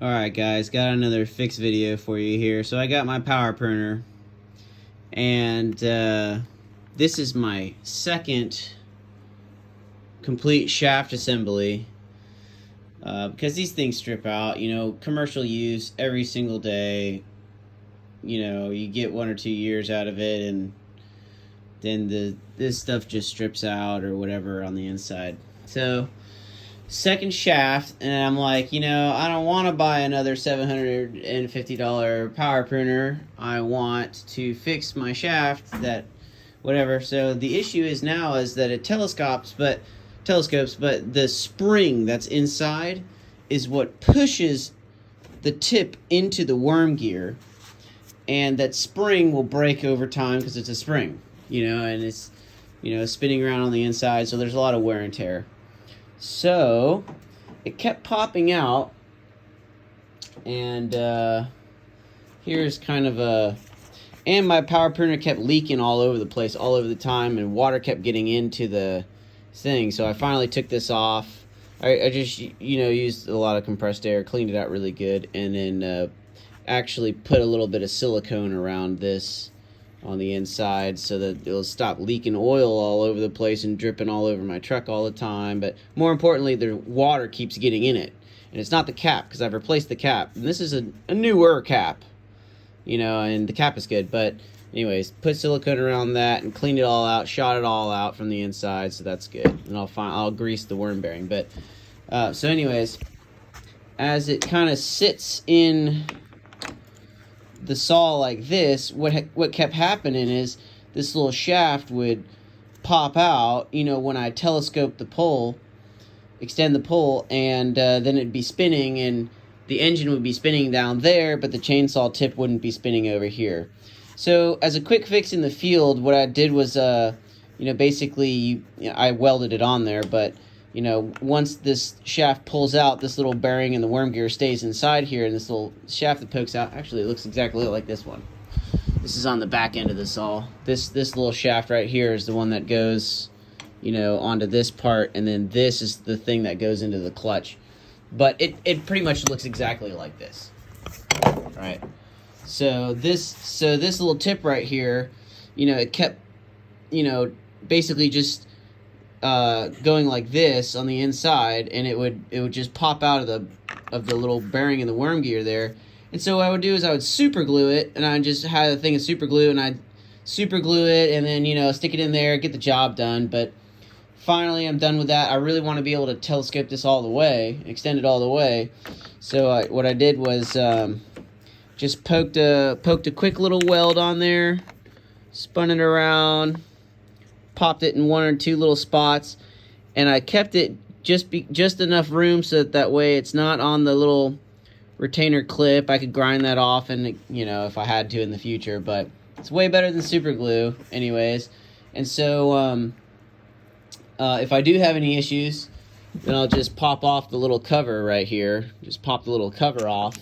Alright guys, got another fix video for you here. So I got my power printer, and this is my second complete shaft assembly, because these things strip out, commercial use every single day. You get 1 or 2 years out of it, and then this stuff just strips out or whatever on the inside. So second shaft, and I'm like, I don't want to buy another $750 power printer. I want to fix my shaft, that whatever. So the issue is now is that it telescopes, but the spring that's inside is what pushes the tip into the worm gear, and that spring will break over time because it's a spring, and it's spinning around on the inside, so there's a lot of wear and tear. So it kept popping out, and here's kind of and my power printer kept leaking all over the place, all over the time, and water kept getting into the thing. So I finally took this off. I just used a lot of compressed air, cleaned it out really good, and then actually put a little bit of silicone around this on the inside so that it'll stop leaking oil all over the place and dripping all over my truck all the time. But more importantly, the water keeps getting in it, and it's not the cap, because I've replaced the cap, and this is a newer cap, and the cap is good. But anyways, put silicone around that and cleaned it all out, shot it all out from the inside, so that's good. And I'll grease the worm bearing. But so anyways, as it kind of sits in the saw like this, what kept happening is this little shaft would pop out, when I telescope the pole, extend the pole, and then it'd be spinning, and the engine would be spinning down there, but the chainsaw tip wouldn't be spinning over here. So as a quick fix in the field, what I did was, basically, I welded it on there, but once this shaft pulls out, this little bearing and the worm gear stays inside here, and this little shaft that pokes out, actually it looks exactly like this one. This is on the back end of the saw. This little shaft right here is the one that goes, onto this part, and then this is the thing that goes into the clutch. But it pretty much looks exactly like this. Right. So this little tip right here, it kept, basically just going like this on the inside, and it would just pop out of the little bearing in the worm gear there. And so what I would do is I would super glue it, and I just had a thing of super glue, and I'd super glue it, and then stick it in there, get the job done. But finally I'm done with that. I really want to be able to telescope this all the way, extend it all the way. So what I did was just poked a quick little weld on there, spun it around, popped it in 1 or 2 little spots, and I kept it just enough room so that way it's not on the little retainer clip. I could grind that off, and if I had to in the future, but it's way better than super glue anyways. And so if I do have any issues, then I'll just pop off the little cover right here. Just pop the little cover off.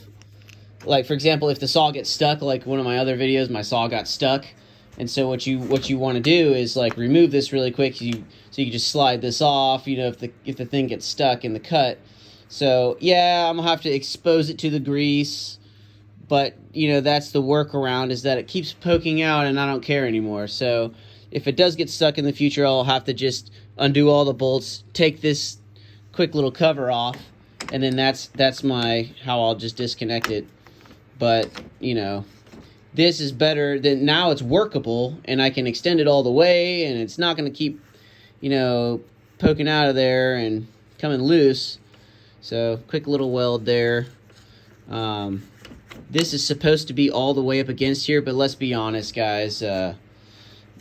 Like, for example, if the saw gets stuck, like one of my other videos, my saw got stuck. And so what you want to do is like remove this really quick, so you can just slide this off, if the thing gets stuck in the cut. So yeah, I'm gonna have to expose it to the grease, but that's the workaround, is that it keeps poking out and I don't care anymore. So if it does get stuck in the future, I'll have to just undo all the bolts, take this quick little cover off, and then that's how I'll just disconnect it. But this is better than, now it's workable, and I can extend it all the way, and it's not going to keep, poking out of there and coming loose. So quick little weld there. This is supposed to be all the way up against here, but let's be honest, guys. I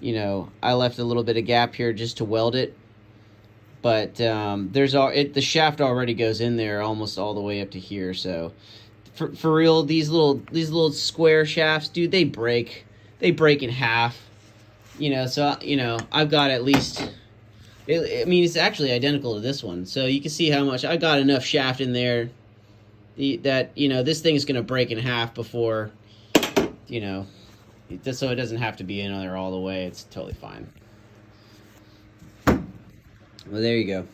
left a little bit of gap here just to weld it, but the shaft already goes in there almost all the way up to here. So for real, these little square shafts, dude, they break in half. So I've got at least, it's actually identical to this one. So you can see how much I got enough shaft in there that this thing is going to break in half before, so it doesn't have to be in there all the way. It's totally fine. Well, there you go.